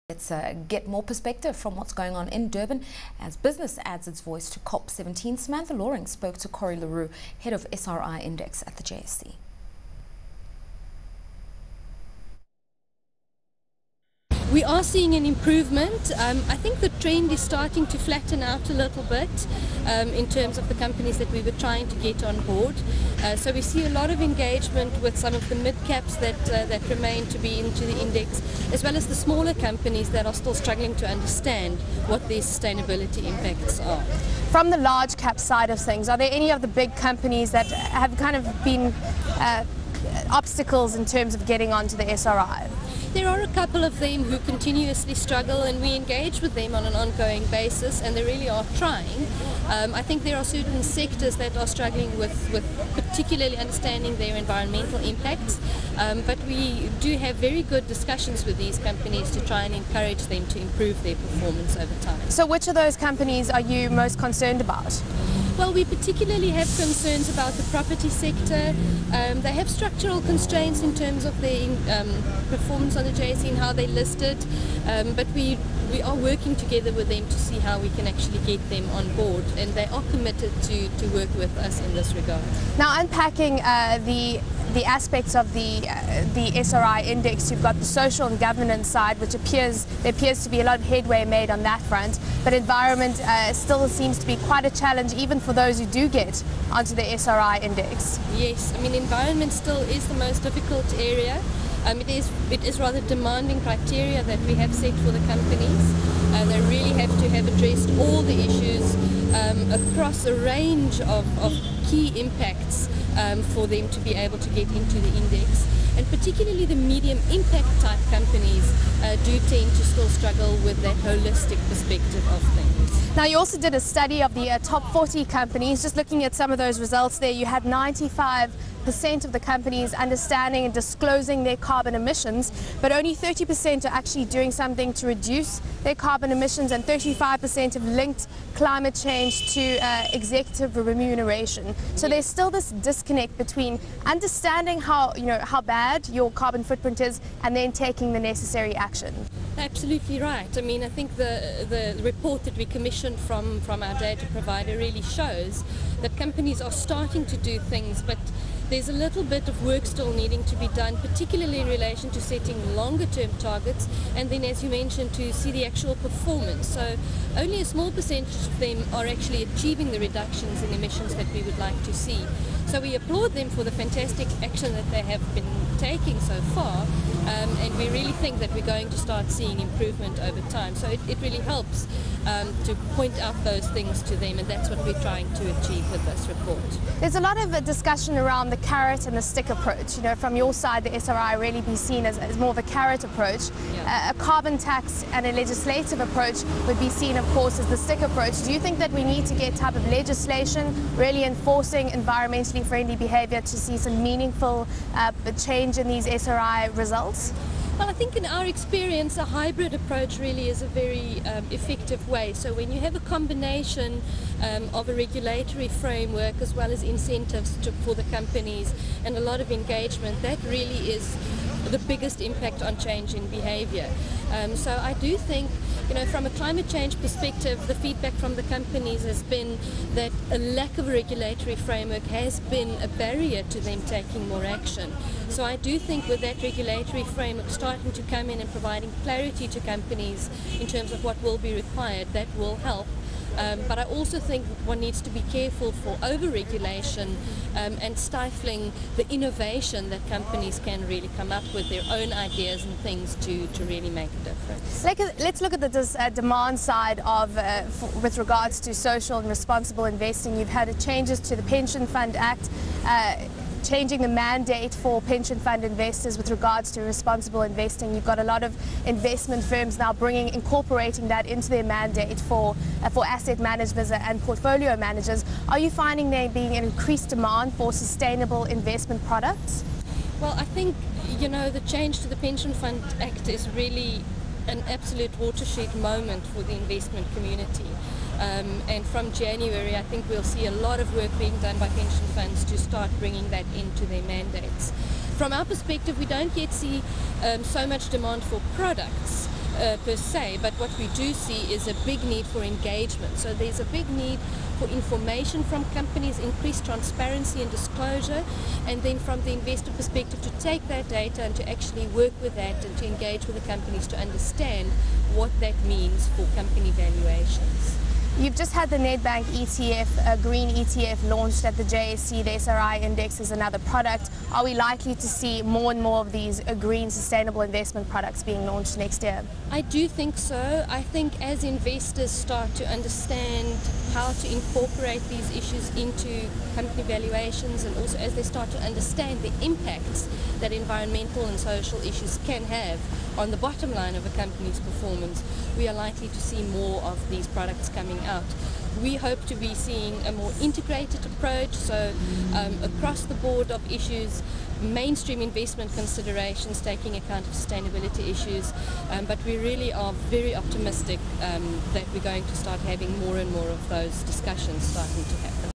Let's get more perspective from what's going on in Durban as business adds its voice to COP17. Samantha spoke to Corli Le Roux, head of SRI Index at the JSE. We are seeing an improvement. I think the trend is starting to flatten out a little bit in terms of the companies that we were trying to get on board. So we see a lot of engagement with some of the mid-caps that remain to be into the index, as well as the smaller companies that are still struggling to understand what their sustainability impacts are. From the large cap side of things, are there any of the big companies that have kind of been obstacles in terms of getting onto the SRI? There are a couple of them who continuously struggle, and we engage with them on an ongoing basis, and they really are trying. I think there are certain sectors that are struggling with particularly understanding their environmental impacts, but we do have very good discussions with these companies to try and encourage them to improve their performance over time. So which of those companies are you most concerned about? Well, we particularly have concerns about the property sector. They have structural constraints in terms of their performance on the JSE and how they're listed, but we are working together with them to see how we can actually get them on board, and they are committed to work with us in this regard. Now, unpacking the aspects of the SRI index, you've got the social and governance side, which there appears to be a lot of headway made on that front, but environment still seems to be quite a challenge even for those who do get onto the SRI index. Yes, I mean, environment still is the most difficult area. It is rather demanding criteria that we have set for the companies. They really have to have addressed all the issues across a range of key impacts for them to be able to get into the index. And particularly the medium impact type companies do tend to still struggle with that holistic perspective of things. Now, you also did a study of the top 40 companies. Just looking at some of those results there, you had 95% of the companies understanding and disclosing their carbon emissions, but only 30% are actually doing something to reduce their carbon emissions, and 35% have linked climate change to executive remuneration. So there's still this disconnect between understanding how bad your carbon footprint is and then taking the necessary action. Absolutely right. I mean, I think the report that we commissioned from our data provider really shows that companies are starting to do things, but there's a little bit of work still needing to be done, particularly in relation to setting longer term targets, and then, as you mentioned, to see the actual performance. So only a small percentage of them are actually achieving the reductions in emissions that we would like to see. So we applaud them for the fantastic action that they have been taking so far, and we really think that we're going to start seeing improvement over time. So it really helps to point out those things to them, and that's what we're trying to achieve with this report. There's a lot of discussion around the carrot and the stick approach. From your side, the SRI really be seen as more of a carrot approach. Yeah. A carbon tax and a legislative approach would be seen, of course, as the stick approach. Do you think that we need to get type of legislation really enforcing environmentally friendly behavior to see some meaningful change in these SRI results? Well, I think in our experience, a hybrid approach really is a very effective way. So when you have a combination of a regulatory framework as well as incentives for the companies and a lot of engagement, that really is the biggest impact on change in behavior. So I do think, from a climate change perspective, the feedback from the companies has been that a lack of a regulatory framework has been a barrier to them taking more action. So I do think with that regulatory framework starting to come in and providing clarity to companies in terms of what will be required, that will help. But I also think one needs to be careful for over-regulation and stifling the innovation that companies can really come up with their own ideas and things to really make a difference. Let's look at the demand side of with regards to social and responsible investing. You've had changes to the Pension Fund Act, changing the mandate for pension fund investors with regards to responsible investing. You've got a lot of investment firms now incorporating that into their mandate for asset managers and portfolio managers. Are you finding there being an increased demand for sustainable investment products? Well, I think, the change to the Pension Fund Act is really an absolute watershed moment for the investment community. And from January, I think we'll see a lot of work being done by pension funds to start bringing that into their mandates. From our perspective, we don't yet see so much demand for products. per se, but what we do see is a big need for engagement. So there's a big need for information from companies, increased transparency and disclosure, and then from the investor perspective to take that data and to actually work with that and to engage with the companies to understand what that means for company valuations. You've just had the Nedbank ETF, a green ETF launched at the JSE. The SRI index is another product. Are we likely to see more and more of these green sustainable investment products being launched next year? I do think so. I think as investors start to understand how to incorporate these issues into company valuations, and also as they start to understand the impacts that environmental and social issues can have on the bottom line of a company's performance, we are likely to see more of these products coming out. We hope to be seeing a more integrated approach, so across the board of issues, mainstream investment considerations taking account of sustainability issues, but we really are very optimistic that we're going to start having more and more of those discussions starting to happen.